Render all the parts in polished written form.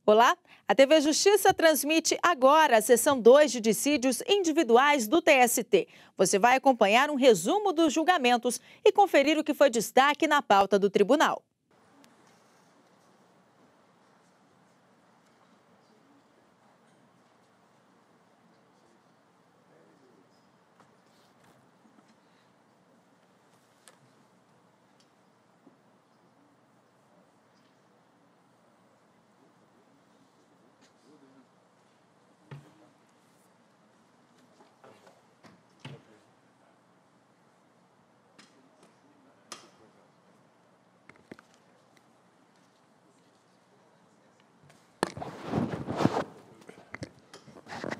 Olá, a TV Justiça transmite agora a sessão 2 de dissídios individuais do TST. Você vai acompanhar um resumo dos julgamentos e conferir o que foi destaque na pauta do tribunal.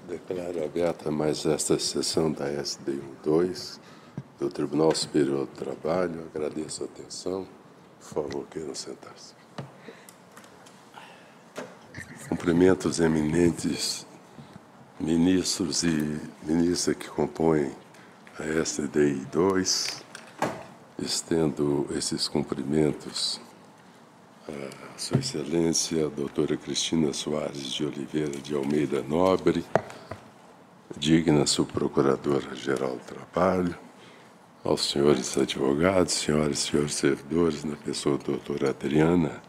Declaro aberta mais esta sessão da SD12 do Tribunal Superior do Trabalho. Agradeço a atenção. Por favor, queiram sentar-se. Cumprimento os eminentes ministros e ministras que compõem a SDI2. Estendo esses cumprimentos à Sua Excelência, a doutora Cristina Soares de Oliveira de Almeida Nobre, digna Subprocuradora-Geral do Trabalho, aos senhores advogados, senhoras e senhores servidores, na pessoa da doutora Adriana,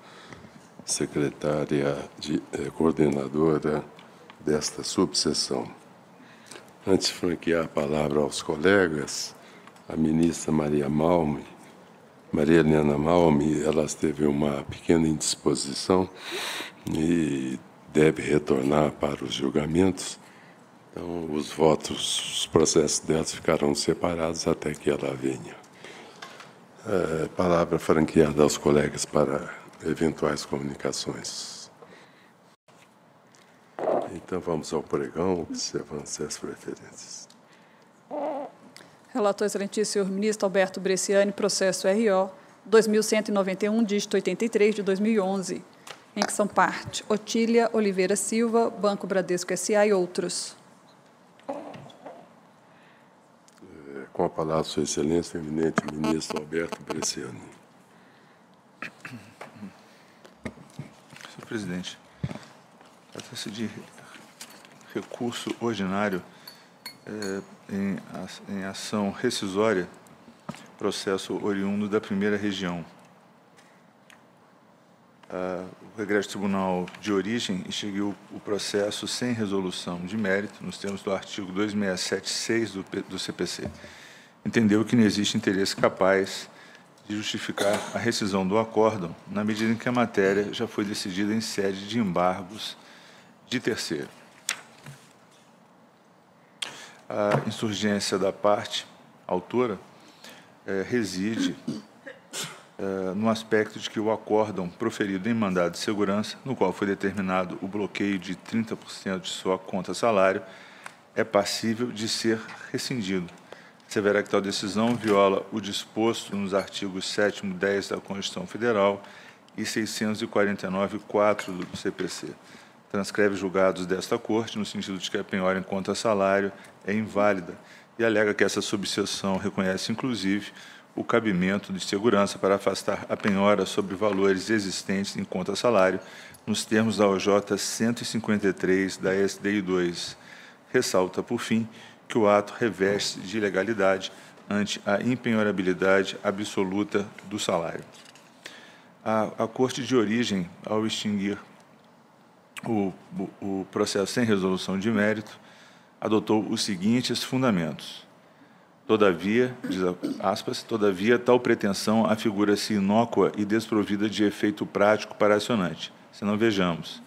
coordenadora desta subseção. Antes de franquear a palavra aos colegas, a ministra Maria Helena Malme, ela teve uma pequena indisposição e deve retornar para os julgamentos. Então, os processos delas ficarão separados até que ela venha. Palavra franqueada aos colegas para eventuais comunicações. Então, vamos ao pregão, observando as preferências. Relator excelentíssimo senhor ministro Alberto Bresciani, processo RO 2191, dígito 83 de 2011, em que são parte Otília Oliveira Silva, Banco Bradesco S.A. e outros. Com a palavra, Sua Excelência, o eminente ministro Alberto Bresciani. Senhor presidente, trata-se de recurso ordinário em ação rescisória, processo oriundo da primeira região. O Regresso Tribunal de Origem extinguiu o processo sem resolução de mérito, nos termos do artigo 2676 do CPC. Entendeu que não existe interesse capaz de justificar a rescisão do acórdão, na medida em que a matéria já foi decidida em sede de embargos de terceiro. A insurgência da parte autora reside no aspecto de que o acórdão proferido em mandado de segurança, no qual foi determinado o bloqueio de 30% de sua conta salário, é passível de ser rescindido. Severa que tal decisão viola o disposto nos artigos 7º e 10 da Constituição Federal e 649-4 do CPC. Transcreve julgados desta Corte, no sentido de que a penhora em conta salário é inválida e alega que essa subseção reconhece, inclusive, o cabimento de segurança para afastar a penhora sobre valores existentes em conta salário, nos termos da OJ 153 da SDI2. Ressalta, por fim, que o ato reveste de ilegalidade ante a impenhorabilidade absoluta do salário. A Corte de Origem, ao extinguir o processo sem resolução de mérito, adotou os seguintes fundamentos. Todavia, diz aspas, todavia, tal pretensão afigura-se inócua e desprovida de efeito prático para acionante. Se não vejamos.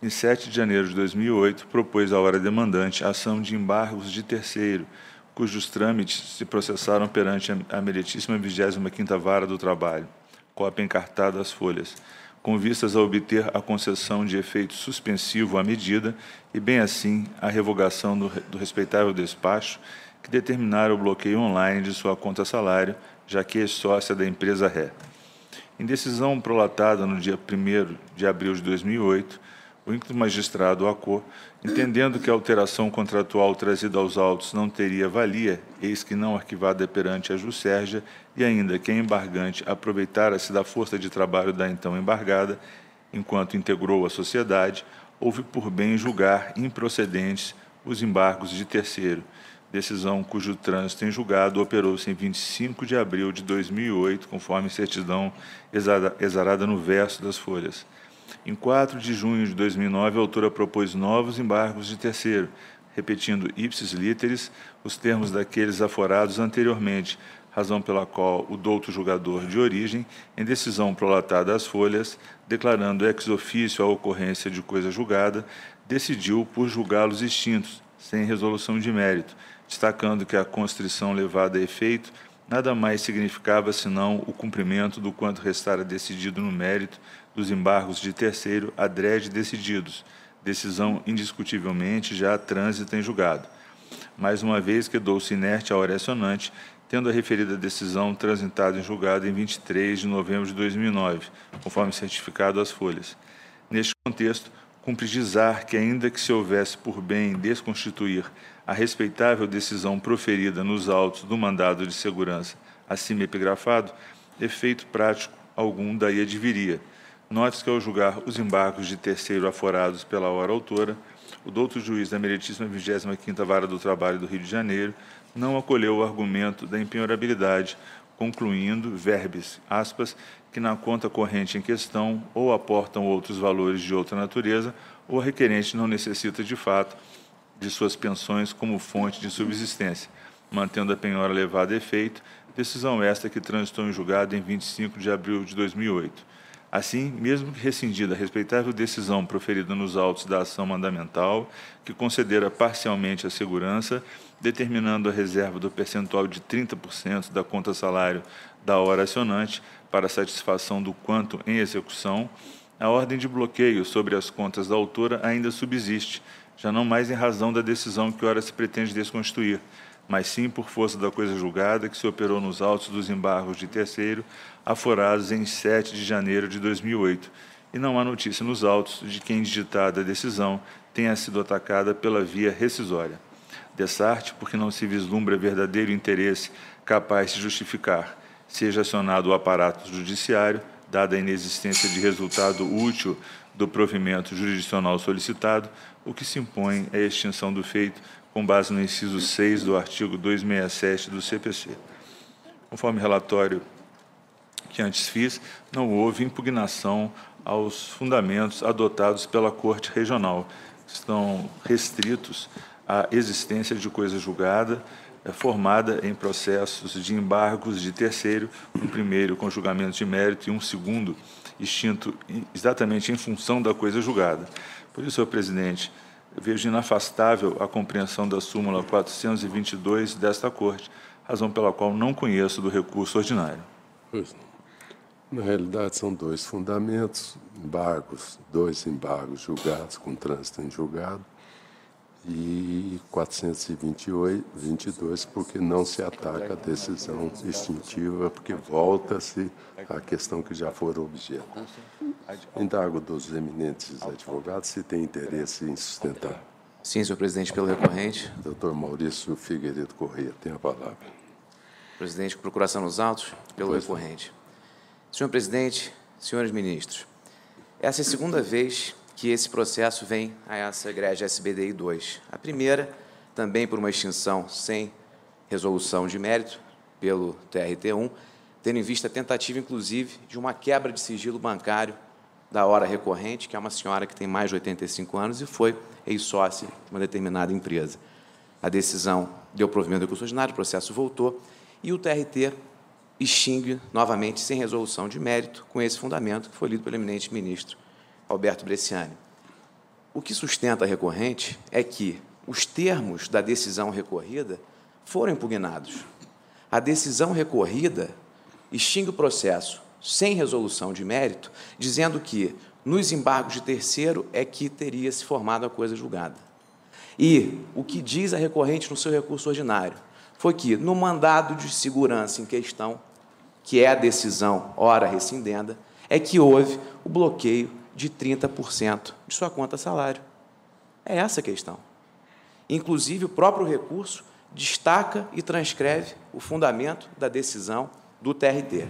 Em 7 de janeiro de 2008, propôs à hora demandante a ação de embargos de terceiro, cujos trâmites se processaram perante a meritíssima 25ª Vara do Trabalho, cópia encartada às folhas, com vistas a obter a concessão de efeito suspensivo à medida e, bem assim, a revogação do respeitável despacho que determinara o bloqueio online de sua conta salário, já que é sócia da empresa ré. Em decisão prolatada no dia 1º de abril de 2008, o ínclito magistrado Acô, entendendo que a alteração contratual trazida aos autos não teria valia, eis que não arquivada perante a Juscerja, e ainda que a embargante aproveitara-se da força de trabalho da então embargada, enquanto integrou a sociedade, houve por bem julgar improcedentes os embargos de terceiro, decisão cujo trânsito em julgado operou-se em 25 de abril de 2008, conforme certidão exarada no verso das folhas. Em 4 de junho de 2009, a autora propôs novos embargos de terceiro, repetindo ipsis literis os termos daqueles aforados anteriormente, razão pela qual o douto julgador de origem, em decisão prolatada às folhas, declarando ex officio a ocorrência de coisa julgada, decidiu por julgá-los extintos, sem resolução de mérito, destacando que a constrição levada a efeito nada mais significava senão o cumprimento do quanto restara decidido no mérito dos embargos de terceiro adrede decididos, decisão indiscutivelmente já trânsita em julgado. Mais uma vez quedou-se inerte a oracionante, tendo a referida decisão transitada em julgado em 23 de novembro de 2009, conforme certificado às folhas. Neste contexto, cumpre gizar que, ainda que se houvesse por bem desconstituir a respeitável decisão proferida nos autos do mandado de segurança acima epigrafado, efeito prático algum daí adviria. Note-se que, ao julgar os embargos de terceiro aforados pela hora autora, o douto juiz da meritíssima 25ª Vara do Trabalho do Rio de Janeiro não acolheu o argumento da impenhorabilidade, concluindo, verbis, aspas, que na conta corrente em questão ou aportam outros valores de outra natureza, ou a requerente não necessita, de fato, de suas pensões como fonte de subsistência, mantendo a penhora levada a efeito, decisão esta que transitou em julgado em 25 de abril de 2008. Assim, mesmo que rescindida a respeitável decisão proferida nos autos da ação mandamental, que concedera parcialmente a segurança, determinando a reserva do percentual de 30% da conta salário da hora acionante para satisfação do quanto em execução, a ordem de bloqueio sobre as contas da autora ainda subsiste, já não mais em razão da decisão que ora se pretende desconstituir, mas sim por força da coisa julgada que se operou nos autos dos embargos de terceiro, aforados em 7 de janeiro de 2008, e não há notícia nos autos de que, indigitada a decisão, tenha sido atacada pela via rescisória. Dessarte, porque não se vislumbra verdadeiro interesse capaz de justificar, seja acionado o aparato judiciário, dada a inexistência de resultado útil do provimento jurisdicional solicitado, o que se impõe é a extinção do feito com base no inciso 6 do artigo 267 do CPC. Conforme relatório que antes fiz, não houve impugnação aos fundamentos adotados pela Corte Regional, que estão restritos à existência de coisa julgada, formada em processos de embargos de terceiro, um primeiro com julgamento de mérito e um segundo extinto exatamente em função da coisa julgada. Por isso, senhor presidente, vejo inafastável a compreensão da súmula 422 desta Corte, razão pela qual não conheço do recurso ordinário. Pois não. Na realidade, são dois fundamentos, dois embargos julgados com trânsito em julgado, e 422, porque não se ataca a decisão extintiva, porque volta-se à questão que já for objeto. Indago dos eminentes advogados se tem interesse em sustentar. Sim, senhor presidente, pelo recorrente. Doutor Maurício Figueiredo Corrêa, tem a palavra. Presidente, com procuração nos autos, pelo recorrente. Senhor presidente, senhores ministros, essa é a segunda vez que esse processo vem a essa egrégia SBDI 2. A primeira, também por uma extinção sem resolução de mérito, pelo TRT1, tendo em vista a tentativa, inclusive, de uma quebra de sigilo bancário da hora recorrente, que é uma senhora que tem mais de 85 anos e foi ex-sócia de uma determinada empresa. A decisão deu provimento do recurso ordinário, o processo voltou, e o TRT extingue novamente sem resolução de mérito, com esse fundamento que foi lido pelo eminente ministro Alberto Bresciani. O que sustenta a recorrente é que os termos da decisão recorrida foram impugnados. A decisão recorrida extingue o processo sem resolução de mérito, dizendo que nos embargos de terceiro é que teria se formado a coisa julgada. E o que diz a recorrente no seu recurso ordinário foi que, no mandado de segurança em questão, que é a decisão ora rescindenda, é que houve o bloqueio de 30% de sua conta salário. É essa a questão. Inclusive, o próprio recurso destaca e transcreve o fundamento da decisão do TRT.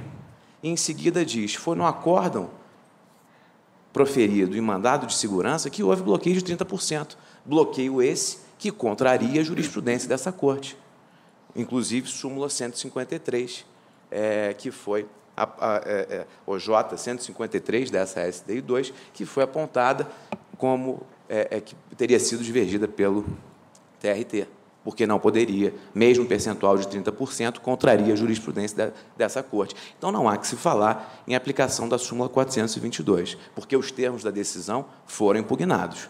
E, em seguida, diz, foi no acórdão proferido em mandado de segurança que houve bloqueio de 30%. Bloqueio esse que contraria a jurisprudência dessa Corte, inclusive súmula 153, que foi o J 153 dessa SDI 2, que foi apontada como que teria sido divergida pelo TRT, porque não poderia, mesmo um percentual de 30%, contraria a jurisprudência dessa Corte. Então, não há que se falar em aplicação da súmula 422, porque os termos da decisão foram impugnados.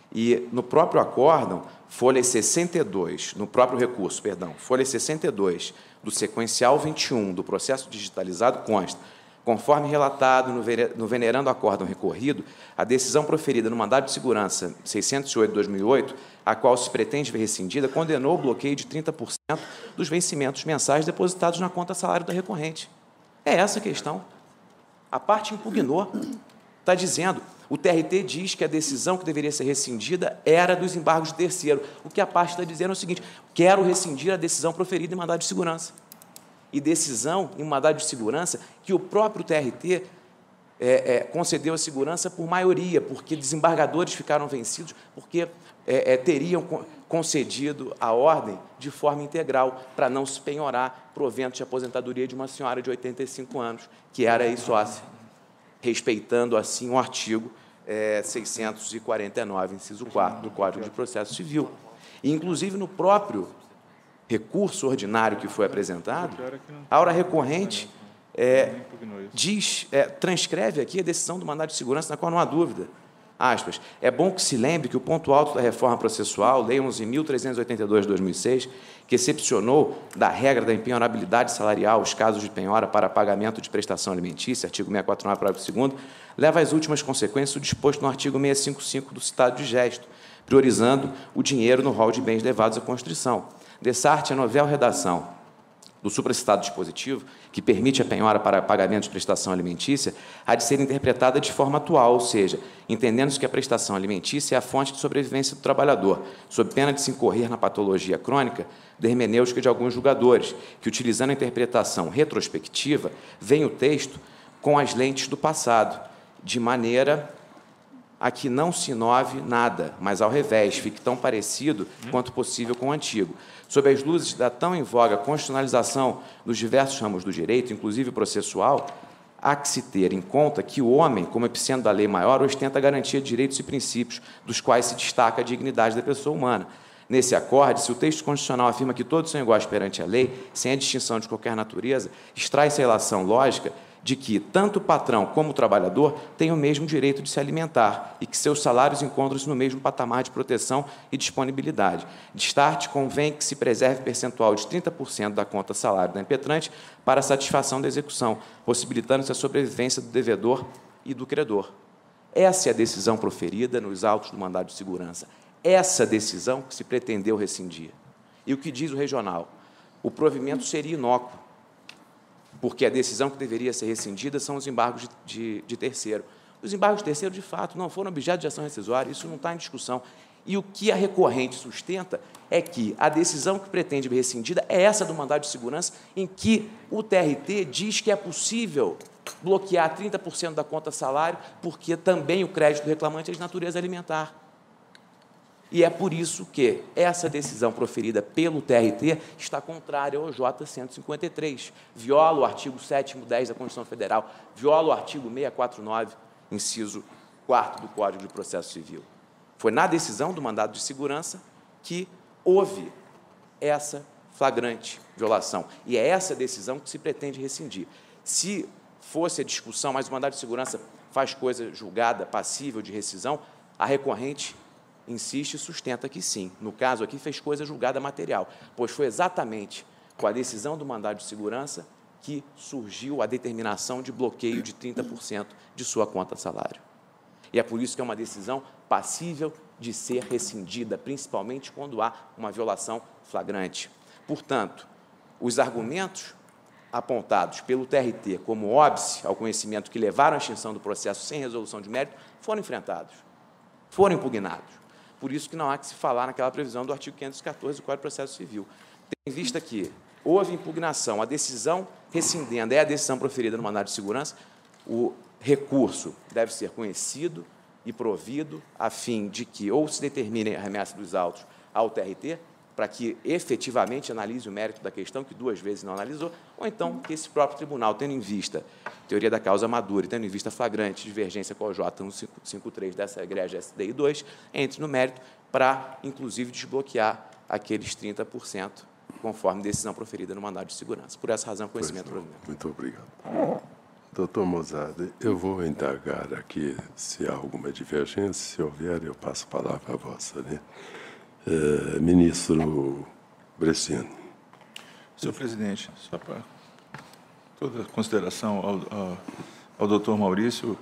E, no próprio acórdão, folha 62, no próprio recurso, perdão, folha 62 do sequencial 21 do processo digitalizado consta: conforme relatado no venerando acórdão recorrido, a decisão proferida no mandado de segurança 608/2008, a qual se pretende ver rescindida, condenou o bloqueio de 30% dos vencimentos mensais depositados na conta salário da recorrente. É essa a questão. A parte impugnou. Está dizendo, o TRT diz que a decisão que deveria ser rescindida era dos embargos de terceiro. O que a parte está dizendo é o seguinte: quero rescindir a decisão proferida em mandado de segurança. E decisão em mandado de segurança que o próprio TRT concedeu a segurança por maioria, porque desembargadores ficaram vencidos, porque teriam concedido a ordem de forma integral para não se penhorar provento de aposentadoria de uma senhora de 85 anos, que era ex-sócia, respeitando, assim, o artigo 649, inciso 4, do Código de Processo Civil. E, inclusive, no próprio recurso ordinário que foi apresentado, a hora recorrente transcreve aqui a decisão do mandado de segurança, na qual não há dúvida. Aspas, é bom que se lembre que o ponto alto da reforma processual, Lei 11.382 de 2006, que excepcionou da regra da impenhorabilidade salarial os casos de penhora para pagamento de prestação alimentícia, artigo 649, parágrafo 2º, leva às últimas consequências o disposto no artigo 655 do citado de gesto, priorizando o dinheiro no rol de bens levados à Constituição. Dessarte a novel redação do supracitado dispositivo, que permite a penhora para pagamento de prestação alimentícia, há de ser interpretada de forma atual, ou seja, entendendo-se que a prestação alimentícia é a fonte de sobrevivência do trabalhador, sob pena de se incorrer na patologia crônica da hermenêutica de alguns julgadores, que, utilizando a interpretação retrospectiva, veem o texto com as lentes do passado, de maneira a que não se inove nada, mas, ao revés, fique tão parecido quanto possível com o antigo. Sob as luzes da tão em voga constitucionalização dos diversos ramos do direito, inclusive processual, há que se ter em conta que o homem, como epicentro da lei maior, ostenta a garantia de direitos e princípios, dos quais se destaca a dignidade da pessoa humana. Nesse acorde, se o texto constitucional afirma que todos são iguais perante a lei, sem a distinção de qualquer natureza, extrai-se a relação lógica de que tanto o patrão como o trabalhador têm o mesmo direito de se alimentar e que seus salários encontram-se no mesmo patamar de proteção e disponibilidade. De start, convém que se preserve percentual de 30% da conta salário da impetrante para a satisfação da execução, possibilitando-se a sobrevivência do devedor e do credor. Essa é a decisão proferida nos autos do mandado de segurança. Essa decisão que se pretendeu rescindir. E o que diz o regional? O provimento seria inócuo, porque a decisão que deveria ser rescindida são os embargos de terceiro. Os embargos de terceiro, de fato, não foram objeto de ação rescisória, isso não está em discussão. E o que a recorrente sustenta é que a decisão que pretende ser rescindida é essa do mandado de segurança, em que o TRT diz que é possível bloquear 30% da conta salário, porque também o crédito do reclamante é de natureza alimentar. E é por isso que essa decisão proferida pelo TRT está contrária ao J 153, viola o artigo 7º, 10 da Constituição Federal, viola o artigo 649, inciso 4º do Código de Processo Civil. Foi na decisão do mandado de segurança que houve essa flagrante violação. E é essa decisão que se pretende rescindir. Se fosse a discussão, mas o mandado de segurança faz coisa julgada, passível de rescisão, a recorrente insiste e sustenta que sim. No caso aqui, fez coisa julgada material, pois foi exatamente com a decisão do mandado de segurança que surgiu a determinação de bloqueio de 30% de sua conta salário. E é por isso que é uma decisão passível de ser rescindida, principalmente quando há uma violação flagrante. Portanto, os argumentos apontados pelo TRT como óbice ao conhecimento que levaram à extinção do processo sem resolução de mérito foram enfrentados, foram impugnados. Por isso que não há que se falar naquela previsão do artigo 514 do Código de Processo Civil. Tendo em vista que houve impugnação, a decisão rescindendo é a decisão proferida no mandado de segurança, recurso deve ser conhecido e provido a fim de que ou se determine a remessa dos autos ao TRT, para que efetivamente analise o mérito da questão, que 2 vezes não analisou, ou então que esse próprio tribunal, tendo em vista teoria da causa madura e tendo em vista flagrante divergência com o J 153 dessa egrégia SDI 2, entre no mérito para, inclusive, desbloquear aqueles 30%, conforme decisão proferida no mandado de segurança. Por essa razão, conhecimento do provimento. Muito obrigado. Doutor Mozart, eu vou indagar aqui se há alguma divergência. Se houver, eu passo a palavra a vossa, né? Ministro Bresciani. Senhor presidente, só para toda consideração ao doutor Maurício,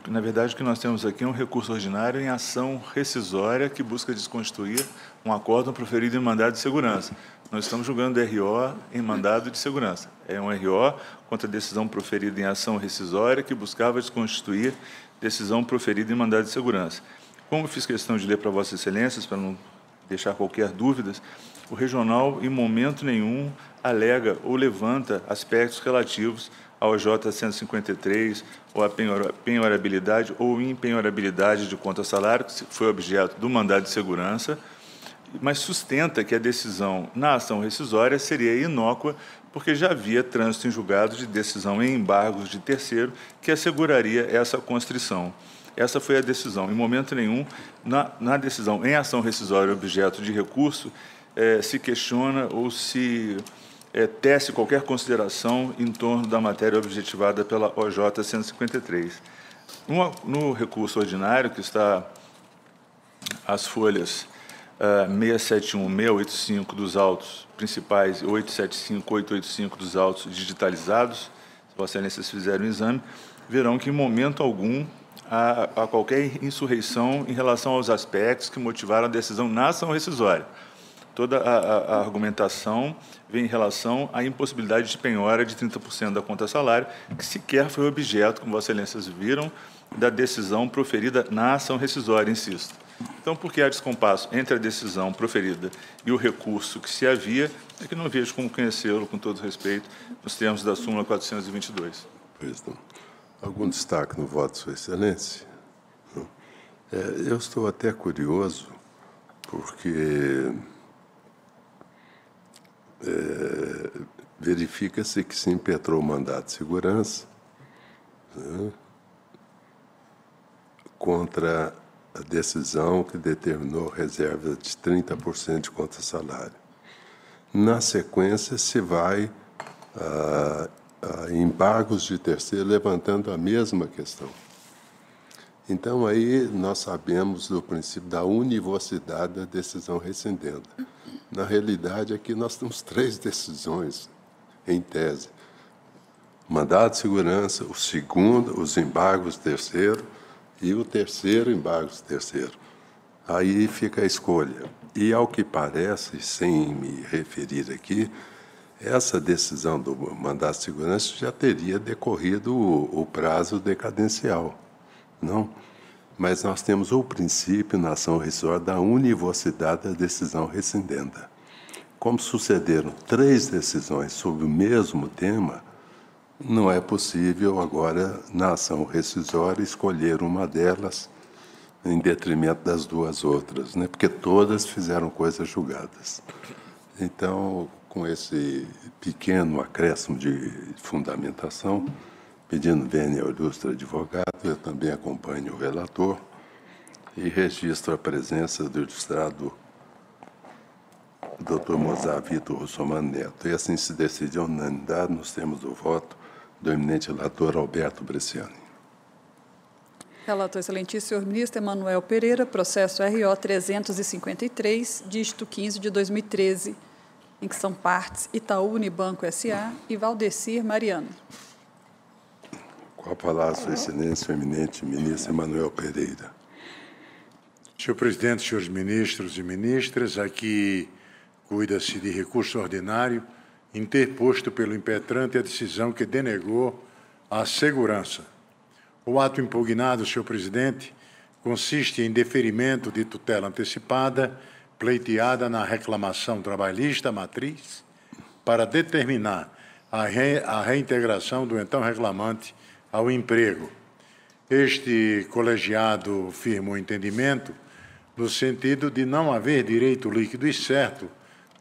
na verdade, o que nós temos aqui é um recurso ordinário em ação rescisória que busca desconstituir um acórdão proferido em mandado de segurança. Nós estamos julgando RO em mandado de segurança. É um RO contra decisão proferida em ação rescisória que buscava desconstituir decisão proferida em mandado de segurança. Como eu fiz questão de ler para Vossas Excelências, para não deixar qualquer dúvida, o regional, em momento nenhum, alega ou levanta aspectos relativos ao J 153, ou a penhorabilidade ou impenhorabilidade de conta-salário, que foi objeto do mandado de segurança, mas sustenta que a decisão na ação rescisória seria inócua, porque já havia trânsito em julgado de decisão em embargos de terceiro que asseguraria essa constrição. Essa foi a decisão. Em momento nenhum, na decisão em ação rescisória objeto de recurso, se questiona ou se tece qualquer consideração em torno da matéria objetivada pela OJ 153. No recurso ordinário, que está as folhas 671, 685 dos autos principais, 875, 885 dos autos digitalizados, se Vossas Excelências fizerem o exame, verão que, em momento algum, há qualquer insurreição em relação aos aspectos que motivaram a decisão na ação rescisória. Toda a argumentação vem em relação à impossibilidade de penhora de 30% da conta salário, que sequer foi objeto, como Vossas Excelências viram, da decisão proferida na ação rescisória, insisto. Então, por que há descompasso entre a decisão proferida e o recurso que se havia, é que não vejo como conhecê-lo, com todo respeito, nos termos da súmula 422. Pois não. Algum destaque no voto de Sua Excelência? Eu estou até curioso, porque verifica-se que se impetrou o mandado de segurança, né, contra a decisão que determinou reserva de 30% de conta-salário. Na sequência, se vai a embargos de terceiro levantando a mesma questão. Então, aí nós sabemos do princípio da univocidade da decisão rescindenda. Na realidade, aqui nós temos 3 decisões, em tese. Mandado de segurança, o segundo, os embargos terceiro, e o terceiro, embargos terceiro. Aí fica a escolha. E, ao que parece, sem me referir aqui, essa decisão do mandado de segurança já teria decorrido o prazo decadencial, não? Mas nós temos o princípio na ação rescisória da univocidade da decisão rescindenda. Como sucederam 3 decisões sobre o mesmo tema, não é possível agora, na ação rescisória, escolher uma delas em detrimento das 2 outras, né? Porque todas fizeram coisas julgadas. Então, com esse pequeno acréscimo de fundamentação, pedindo vênia ao ilustre advogado, eu também acompanho o relator e registro a presença do ilustrado Dr. Mozart Vitor Russomano Neto. E assim se decide a unanimidade nos termos do voto do eminente relator Alberto Bresciani. Relator excelentíssimo, senhor ministro Emanuel Pereira, processo RO 353, dígito 15 de 2013, em que são partes Itaú Unibanco S.A. e Valdecir Mariano. Com a palavra, Sua Excelência, o eminente ministro Emanuel Pereira. Senhor presidente, senhores ministros e ministras, aqui cuida-se de recurso ordinário interposto pelo impetrante a decisão que denegou a segurança. O ato impugnado, senhor presidente, consiste em deferimento de tutela antecipada pleiteada na reclamação trabalhista matriz para determinar a reintegração do então reclamante ao emprego. Este colegiado firmou entendimento no sentido de não haver direito líquido e certo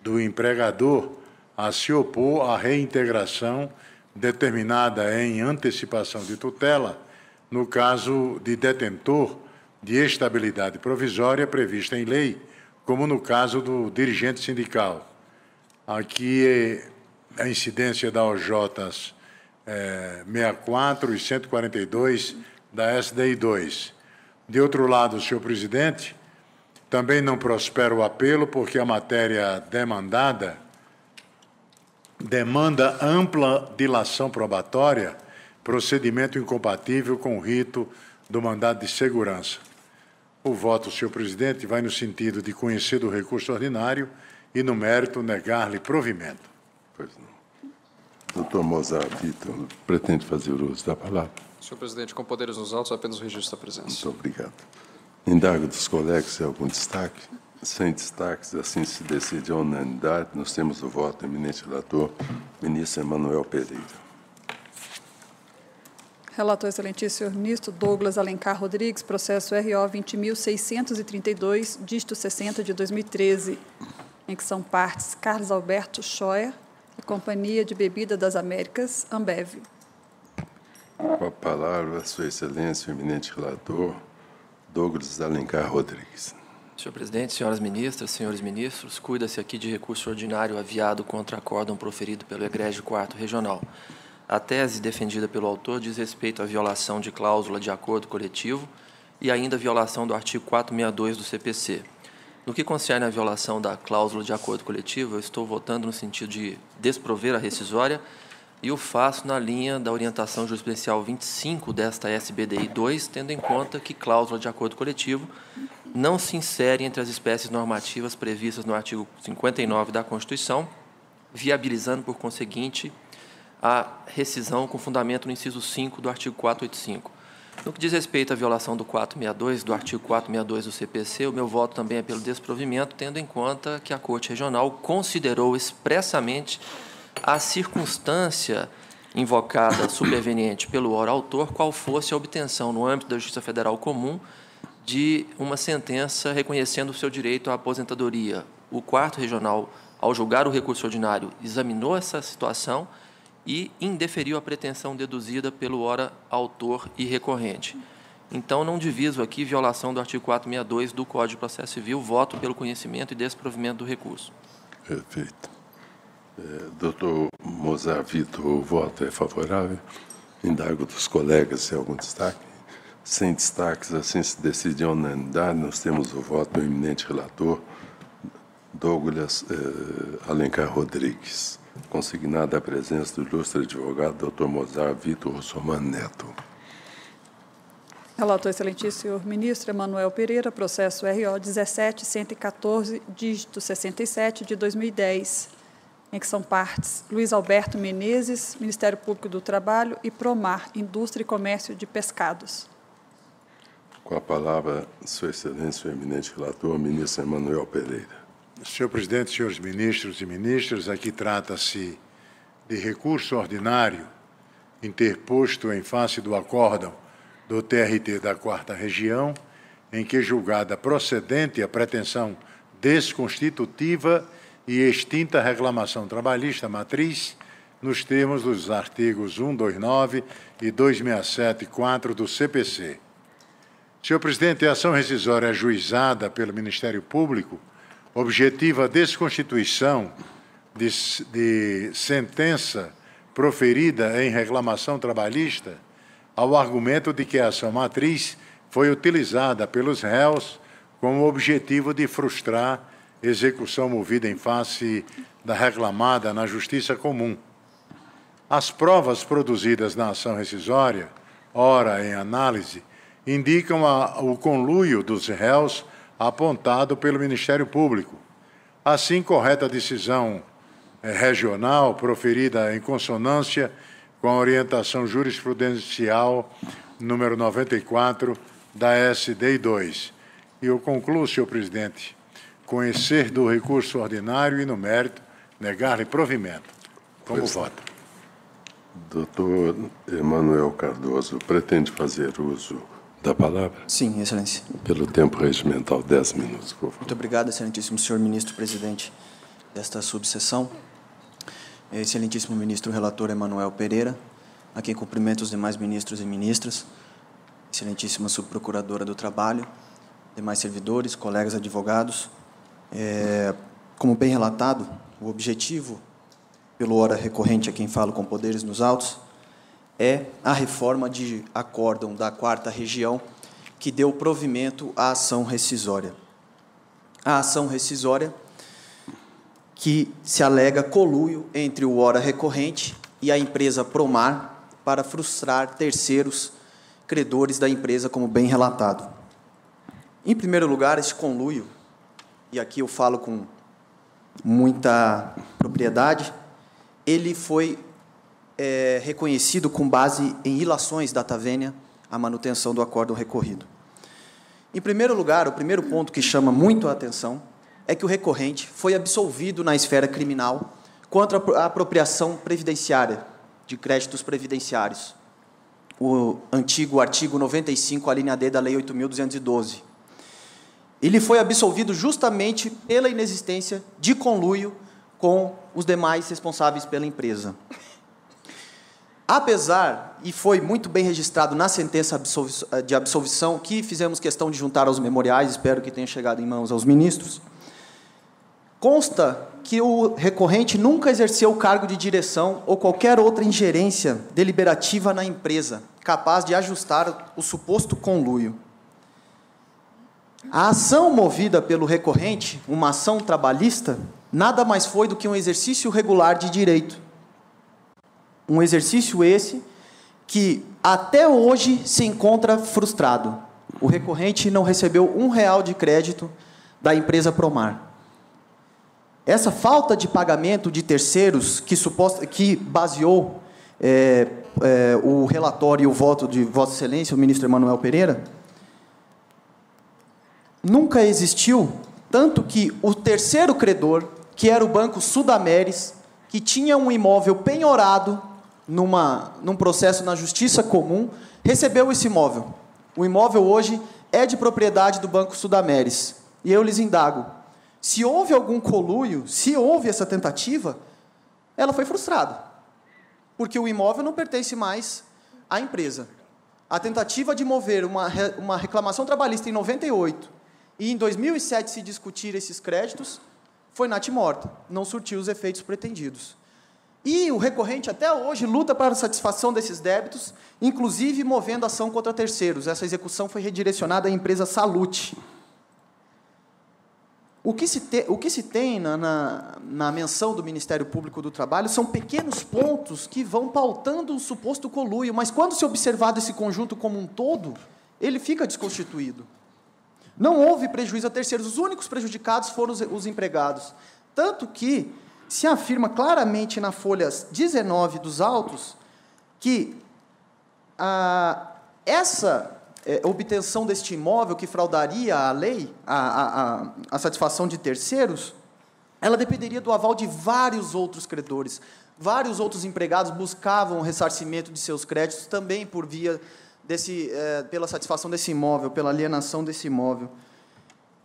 do empregador a se opor à reintegração determinada em antecipação de tutela, no caso de detentor de estabilidade provisória prevista em lei, como no caso do dirigente sindical. Aqui a incidência da OJs 64 e 142 da SDI 2. De outro lado, senhor presidente, também não prospera o apelo porque a matéria demandada demanda ampla dilação probatória, procedimento incompatível com o rito do mandado de segurança. O voto, senhor presidente, vai no sentido de conhecer do recurso ordinário e, no mérito, negar-lhe provimento. Pois não. Doutor Mozart Vitor, pretende fazer uso da palavra? Senhor presidente, com poderes nos autos, apenas o registro da presença. Muito obrigado. Indago dos colegas se há algum destaque. Sem destaques, assim se decide a unanimidade. Nós temos o voto do eminente relator, ministro Emanuel Pereira. Relator excelentíssimo senhor ministro Douglas Alencar Rodrigues, processo RO 20.632, dígito 60 de 2013, em que são partes Carlos Alberto Scheuer e Companhia de Bebida das Américas, Ambev. Com a palavra, sua excelência, o eminente relator, Douglas Alencar Rodrigues. Senhor presidente, senhoras ministras, senhores ministros, cuida-se aqui de recurso ordinário aviado contra acórdão proferido pelo Egrégio 4º Regional. A tese defendida pelo autor diz respeito à violação de cláusula de acordo coletivo e ainda a violação do artigo 462 do CPC. No que concerne à violação da cláusula de acordo coletivo, eu estou votando no sentido de desprover a rescisória e o faço na linha da orientação jurisprudencial 25 desta SBDI 2, tendo em conta que cláusula de acordo coletivo não se insere entre as espécies normativas previstas no artigo 59 da Constituição, viabilizando, por conseguinte, a rescisão com fundamento no inciso 5 do artigo 485. No que diz respeito à violação do 462, do artigo 462 do CPC, o meu voto também é pelo desprovimento, tendo em conta que a Corte Regional considerou expressamente a circunstância invocada superveniente pelo ora autor, qual fosse a obtenção, no âmbito da Justiça Federal Comum, de uma sentença reconhecendo o seu direito à aposentadoria. O 4º Regional, ao julgar o recurso ordinário, examinou essa situação e indeferiu a pretensão deduzida pelo ora autor e recorrente. Então, não diviso aqui violação do artigo 462 do Código de Processo Civil, voto pelo conhecimento e desprovimento do recurso. Perfeito. Doutor Mozart Vitor, o voto é favorável. Indago dos colegas se há algum destaque. Sem destaques, assim se decide a unanimidade. Nós temos o voto do eminente relator, Douglas Alencar Rodrigues. Consignada a presença do ilustre advogado, doutor Mozart Vitor Russomano Neto. Relator excelentíssimo senhor ministro Emanuel Pereira, processo RO 17.114, dígito 67 de 2010, em que são partes Luiz Alberto Menezes, Ministério Público do Trabalho, e Promar, Indústria e Comércio de Pescados. Com a palavra, sua excelência, o eminente relator, ministro Emanuel Pereira. Senhor presidente, senhores ministros e ministras, aqui trata-se de recurso ordinário interposto em face do acórdão do TRT da 4ª Região, em que julgada procedente a pretensão desconstitutiva e extinta reclamação trabalhista matriz, nos termos dos artigos 129 e 267-4 do CPC. Senhor presidente, a ação rescisória ajuizada pelo Ministério Público objetiva a desconstituição de sentença proferida em reclamação trabalhista ao argumento de que a ação matriz foi utilizada pelos réus com o objetivo de frustrar execução movida em face da reclamada na Justiça Comum. As provas produzidas na ação rescisória, ora em análise, indicam o conluio dos réus apontado pelo Ministério Público. Assim, correta decisão regional proferida em consonância com a orientação jurisprudencial número 94 da SDI 2. E eu concluo, senhor presidente, conhecer do recurso ordinário e, no mérito, negar-lhe provimento. Como voto? Doutor Emanuel Cardoso, pretende fazer uso da palavra? Sim, Excelência. Pelo tempo regimental, 10 minutos, por favor. Muito obrigado, excelentíssimo senhor ministro-presidente desta subseção. Excelentíssimo ministro relator Emanuel Pereira, a quem cumprimento os demais ministros e ministras, excelentíssima subprocuradora do Trabalho, demais servidores, colegas advogados. Como bem relatado, o objetivo, pelo ora recorrente a quem falo com poderes nos autos, é a reforma de acórdão da 4ª Região, que deu provimento à ação rescisória. A ação rescisória que se alega conluio entre o ora recorrente e a empresa Promar para frustrar terceiros credores da empresa, como bem relatado. Em primeiro lugar, esse conluio, e aqui eu falo com muita propriedade, ele foi reconhecido com base em ilações data vênia à manutenção do acórdão recorrido. Em primeiro lugar, o primeiro ponto que chama muito a atenção é que o recorrente foi absolvido na esfera criminal contra a apropriação previdenciária de créditos previdenciários, o antigo artigo 95, a linha D da Lei 8.212. Ele foi absolvido justamente pela inexistência de conluio com os demais responsáveis pela empresa. Apesar, e foi muito bem registrado na sentença de absolvição, que fizemos questão de juntar aos memoriais, espero que tenha chegado em mãos aos ministros, consta que o recorrente nunca exerceu o cargo de direção ou qualquer outra ingerência deliberativa na empresa, capaz de ajustar o suposto conluio. A ação movida pelo recorrente, uma ação trabalhista, nada mais foi do que um exercício regular de direito. Um exercício esse que até hoje se encontra frustrado. O recorrente não recebeu R$1 de crédito da empresa Promar. Essa falta de pagamento de terceiros que baseou o relatório e o voto de Vossa Excelência, o ministro Emanuel Pereira, nunca existiu, tanto que o terceiro credor, que era o Banco Sudameris, que tinha um imóvel penhorado num processo na Justiça Comum, recebeu esse imóvel. O imóvel hoje é de propriedade do Banco Sudameris. E eu lhes indago, se houve algum conluio, se houve essa tentativa, ela foi frustrada, porque o imóvel não pertence mais à empresa. A tentativa de mover uma reclamação trabalhista em 98 e em 2007 se discutir esses créditos foi natimorta, não surtiu os efeitos pretendidos. E o recorrente até hoje luta para a satisfação desses débitos, inclusive movendo ação contra terceiros. Essa execução foi redirecionada à empresa Salute. O que se tem na menção do Ministério Público do Trabalho são pequenos pontos que vão pautando o suposto conluio, mas quando se observado esse conjunto como um todo, ele fica desconstituído. Não houve prejuízo a terceiros, os únicos prejudicados foram os empregados. Tanto que se afirma claramente na folha 19 dos autos que essa obtenção deste imóvel que fraudaria a lei, a satisfação de terceiros, ela dependeria do aval de vários outros credores. Vários outros empregados buscavam o ressarcimento de seus créditos também por via pela satisfação desse imóvel, pela alienação desse imóvel.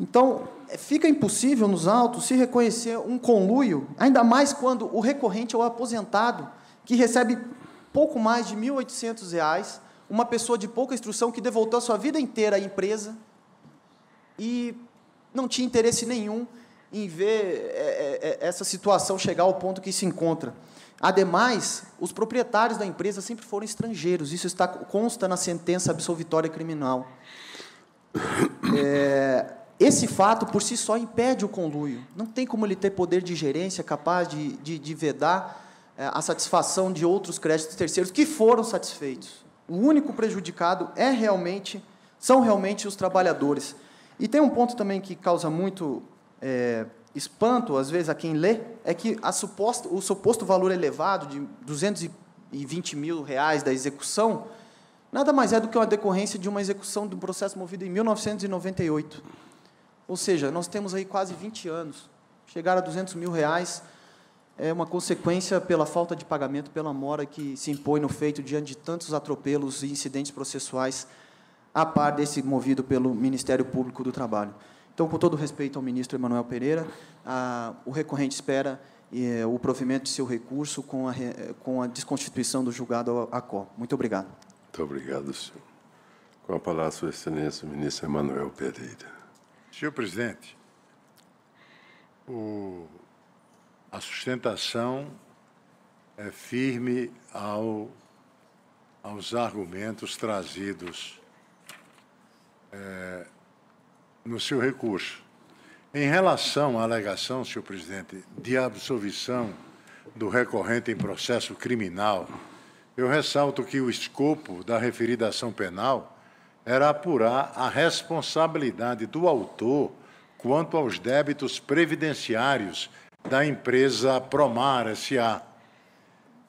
Então, fica impossível nos autos se reconhecer um conluio, ainda mais quando o recorrente é o aposentado, que recebe pouco mais de R$ 1.800, uma pessoa de pouca instrução que devoltou a sua vida inteira à empresa e não tinha interesse nenhum em ver essa situação chegar ao ponto que se encontra. Ademais, os proprietários da empresa sempre foram estrangeiros, isso consta na sentença absolvitória criminal. Esse fato, por si só, impede o conluio. Não tem como ele ter poder de gerência capaz de vedar a satisfação de outros créditos terceiros que foram satisfeitos. O único prejudicado são realmente os trabalhadores. E tem um ponto também que causa muito espanto, às vezes, a quem lê, é que o suposto valor elevado de R$ 220 mil da execução nada mais é do que uma decorrência de uma execução de um processo movido em 1998. Ou seja, nós temos aí quase 20 anos. Chegar a R$ 200 mil é uma consequência pela falta de pagamento pela mora que se impõe no feito diante de tantos atropelos e incidentes processuais a par desse movido pelo Ministério Público do Trabalho. Então, com todo respeito ao ministro Emanuel Pereira, o recorrente espera o provimento de seu recurso com a desconstituição do julgado ACO. Muito obrigado. Muito obrigado, senhor. Com a palavra, Sua Excelência, o ministro Emanuel Pereira. Senhor presidente, a sustentação é firme aos argumentos trazidos no seu recurso. Em relação à alegação, senhor presidente, de absolvição do recorrente em processo criminal, eu ressalto que o escopo da referida ação penal era apurar a responsabilidade do autor quanto aos débitos previdenciários da empresa Promar S.A.,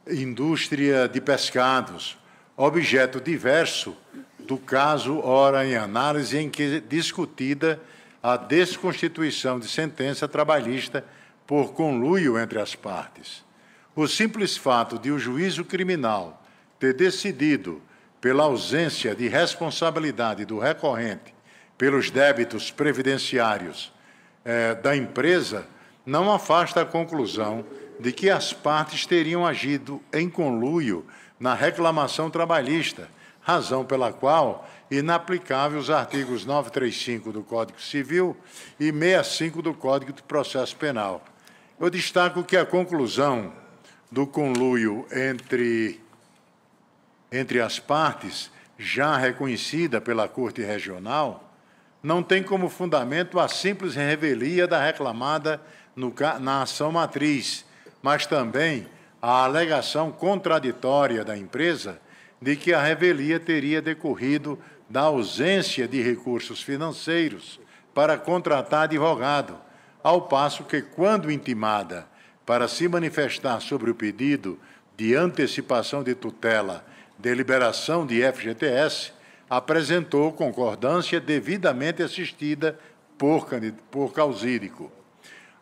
indústria de pescados, objeto diverso do caso ora em análise em que discutida a desconstituição de sentença trabalhista por conluio entre as partes. O simples fato de o juízo criminal ter decidido pela ausência de responsabilidade do recorrente pelos débitos previdenciários da empresa não afasta a conclusão de que as partes teriam agido em conluio na reclamação trabalhista, razão pela qual inaplicável os artigos 935 do Código Civil e 65 do Código de Processo Penal. Eu destaco que a conclusão do conluio entre as partes, já reconhecida pela Corte Regional, não tem como fundamento a simples revelia da reclamada na ação matriz, mas também a alegação contraditória da empresa de que a revelia teria decorrido da ausência de recursos financeiros para contratar advogado, ao passo que, quando intimada para se manifestar sobre o pedido de antecipação de tutela de liberação de FGTS, apresentou concordância devidamente assistida por causídico.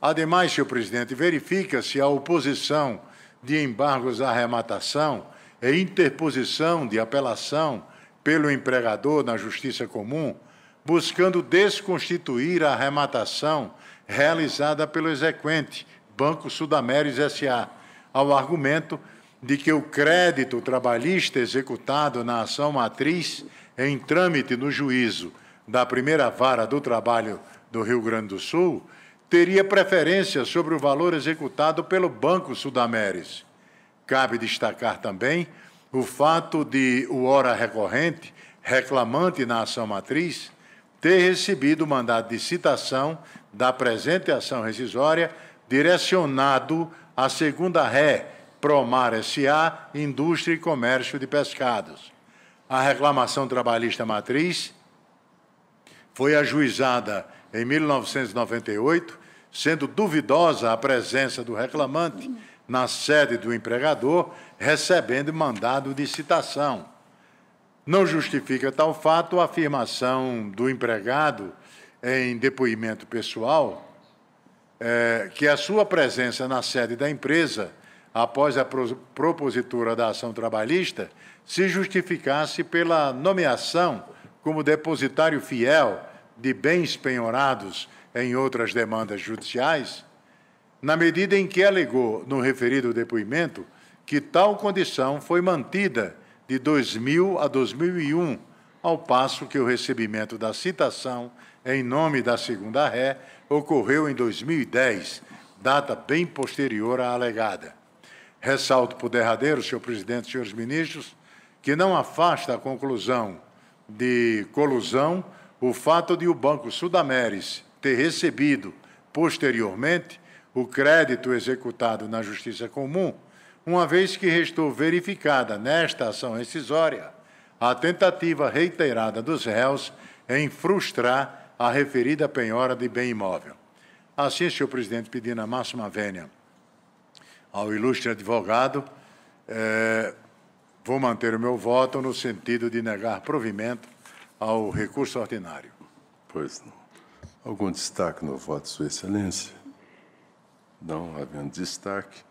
Ademais, senhor presidente, verifica-se a oposição de embargos à arrematação e interposição de apelação pelo empregador na Justiça Comum, buscando desconstituir a arrematação realizada pelo exequente, Banco Sudameris S.A., ao argumento de que o crédito trabalhista executado na ação matriz em trâmite no juízo da primeira vara do trabalho do Rio Grande do Sul teria preferência sobre o valor executado pelo Banco Sudameris. Cabe destacar também o fato de o ora recorrente, reclamante na ação matriz, ter recebido o mandado de citação da presente ação rescisória direcionado à segunda ré, Promar S.A., Indústria e Comércio de Pescados. A reclamação trabalhista matriz foi ajuizada em 1998, sendo duvidosa a presença do reclamante na sede do empregador, recebendo mandado de citação. Não justifica tal fato a afirmação do empregado em depoimento pessoal que a sua presença na sede da empresa, após a propositura da ação trabalhista, se justificasse pela nomeação como depositário fiel de bens penhorados em outras demandas judiciais, na medida em que alegou no referido depoimento que tal condição foi mantida de 2000 a 2001, ao passo que o recebimento da citação em nome da segunda ré ocorreu em 2010, data bem posterior à alegada. Ressalto por derradeiro, senhor presidente e senhores ministros, que não afasta a conclusão de colusão o fato de o Banco Sudameris ter recebido, posteriormente, o crédito executado na Justiça Comum, uma vez que restou verificada nesta ação rescisória a tentativa reiterada dos réus em frustrar a referida penhora de bem imóvel. Assim, senhor presidente, pedindo a máxima vênia ao ilustre advogado, vou manter o meu voto no sentido de negar provimento ao recurso ordinário. Pois não. Algum destaque no voto, Sua Excelência? Não havendo destaque,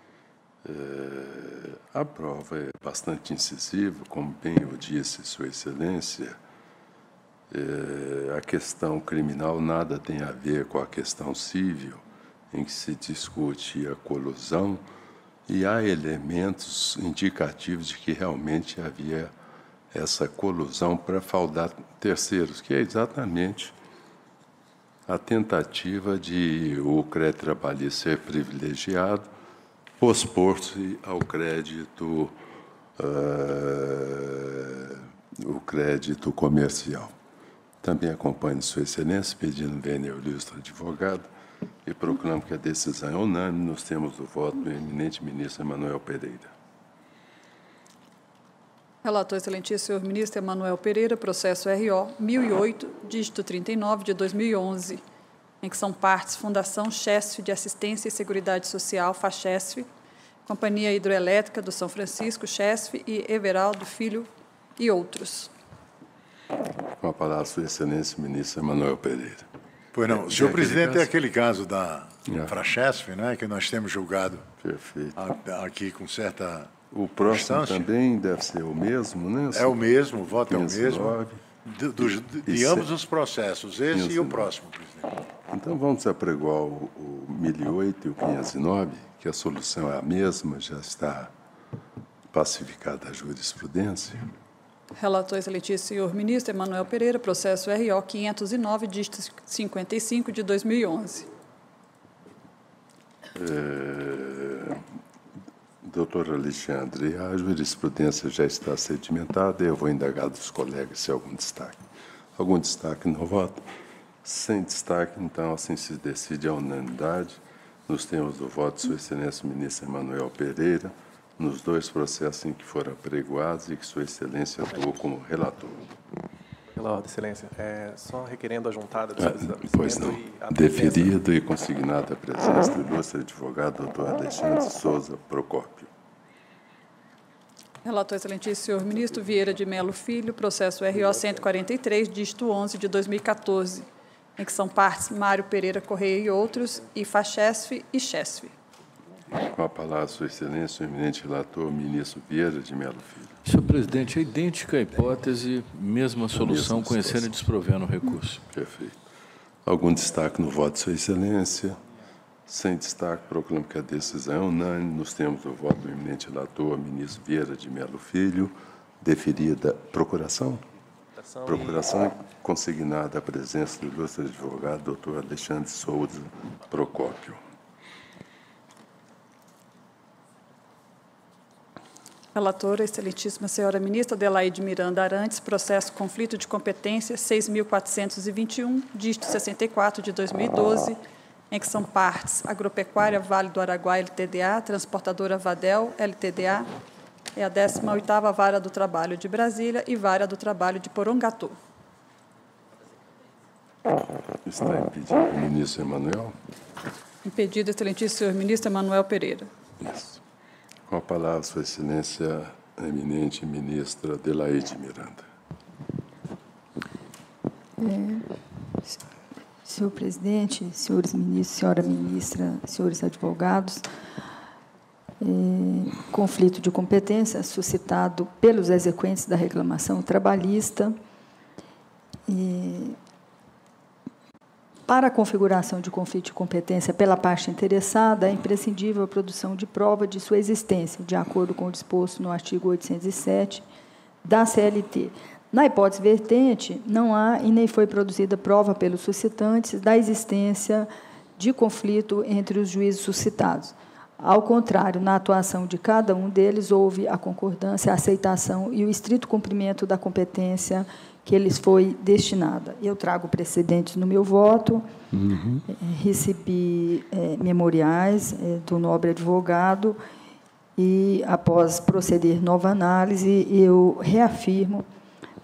A prova é bastante incisiva, como bem eu disse, Sua Excelência. A questão criminal nada tem a ver com a questão civil, em que se discute a colusão, e há elementos indicativos de que realmente havia essa colusão para fraudar terceiros, que é exatamente a tentativa de o crédito trabalhista ser privilegiado, pospor-se ao crédito, o crédito comercial. Também acompanho Sua Excelência, pedindo vênia ao ilustre advogado, e proclamo que a decisão é unânime. Nós temos o voto do eminente ministro Emanuel Pereira. Relator excelentíssimo senhor ministro Emanuel Pereira, processo RO 1008, dígito 39 de 2011, em que são partes Fundação Chesf de Assistência e Seguridade Social, FACHESF, Companhia Hidroelétrica do São Francisco, Chesf e Everaldo Filho e outros. Com a palavra, Sua Excelência, ministro Emanuel Pereira. Pois não. Senhor presidente, é aquele caso da FACHESF, né, que nós temos julgado. Perfeito. Aqui com certa O próximo distância. Também deve ser o mesmo, né? É o mesmo, o voto 15, é o mesmo. 9. De ambos os processos, esse 15, e o próximo, presidente. Então, vamos apregoar o 1008 e o 509, que a solução é a mesma, já está pacificada a jurisprudência. Relator excelentíssimo senhor ministro Emanuel Pereira, processo RO 509, dígito 55 de 2011. Doutor Alexandre, a jurisprudência já está sedimentada, eu vou indagar dos colegas se há algum destaque. Algum destaque no voto? Sem destaque, então, assim se decide a unanimidade. Nós temos o voto de Sua Excelência o ministro Emanuel Pereira, nos dois processos em que foram apregoados e que Sua Excelência atuou como relator. Pela ordem, Excelência. Só requerendo a juntada do estabelecimento. Pois não. Deferido e consignada a presença do ilustre advogado doutor Alexandre Souza Procópio. Relator excelentíssimo senhor ministro Vieira de Melo Filho, processo RO 143, dígito 11 de 2014, em que são partes Mário Pereira Correia e outros, e FACHESF e Chesf. Com a palavra, Sua Excelência, o eminente relator, ministro Vieira de Melo Filho. Senhor presidente, é idêntica a hipótese, mesma solução, conhecendo e desprovendo o recurso. Perfeito. Algum destaque no voto de Sua Excelência? Sem destaque, proclamo que a decisão é unânime. Nós temos o voto do eminente relator, ministro Vieira de Melo Filho, deferida procuração. Procuração consignada a presença do ilustre advogado, doutor Alexandre Souza Procópio. Relatora, excelentíssima senhora ministra Adelaide Miranda Arantes, processo conflito de competência 6.421, dígito 64 de 2012, em que são partes Agropecuária Vale do Araguaia LTDA, Transportadora Vadel LTDA, é a 18ª Vara do Trabalho de Brasília e Vara do Trabalho de Porongatu. Está impedido o ministro Emanuel? Impedido, excelentíssimo senhor ministro Emanuel Pereira. Isso. Com a palavra, Sua Excelência, a eminente ministra Adelaide Miranda. Senhor presidente, senhores ministros, senhora ministra, senhores advogados, conflito de competência suscitado pelos exequentes da reclamação trabalhista. Para a configuração de conflito de competência pela parte interessada, é imprescindível a produção de prova de sua existência, de acordo com o disposto no artigo 807 da CLT. Na hipótese vertente, não há e nem foi produzida prova pelos suscitantes da existência de conflito entre os juízes suscitados. Ao contrário, na atuação de cada um deles, houve a concordância, a aceitação e o estrito cumprimento da competência que lhes foi destinada. Eu trago precedentes no meu voto, recebi memoriais do nobre advogado e, após proceder nova análise, eu reafirmo,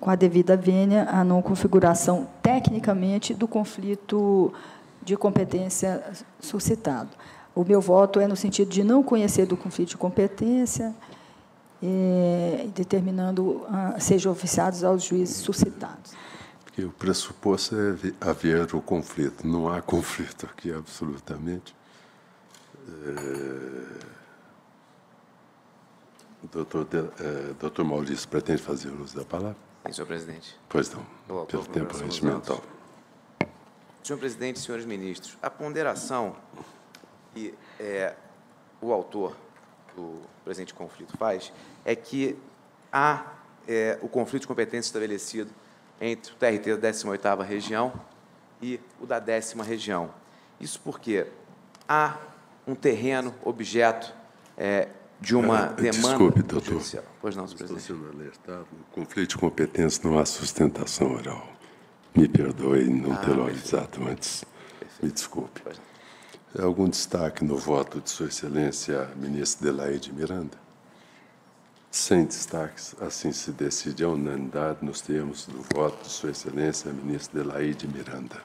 com a devida vênia, a não configuração tecnicamente do conflito de competência suscitado. O meu voto é no sentido de não conhecer do conflito de competência, determinando sejam oficiados aos juízes suscitados. Porque o pressuposto é haver o conflito. Não há conflito aqui, absolutamente. Doutor Maurício pretende fazer uso da palavra? Sim, senhor presidente. Pois não, pelo tempo regimental. Senhor presidente, senhores ministros, a ponderação que o autor do presente conflito faz é que há o conflito de competência estabelecido entre o TRT da 18ª região e o da 10ª região. Isso porque há um terreno objeto de uma demanda desculpe, doutor. judicial. Pois não, senhor presidente. Estou sendo alertado. No conflito de competência não há sustentação oral. Me perdoe não tê-lo avisado antes. Me desculpe. Algum destaque no voto de Sua Excelência, a ministra Adelaide Miranda? Sem destaques, assim se decide a unanimidade nos termos do voto de Sua Excelência, a ministra Adelaide Miranda.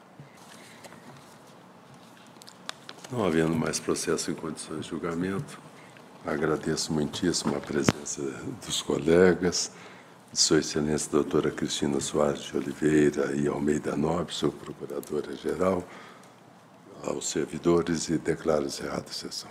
Não havendo mais processo em condições de julgamento, agradeço muitíssimo a presença dos colegas, de Sua Excelência a doutora Cristina Soares de Oliveira e Almeida Nobre, sua procuradora-geral, aos servidores, e declaro encerrada a sessão.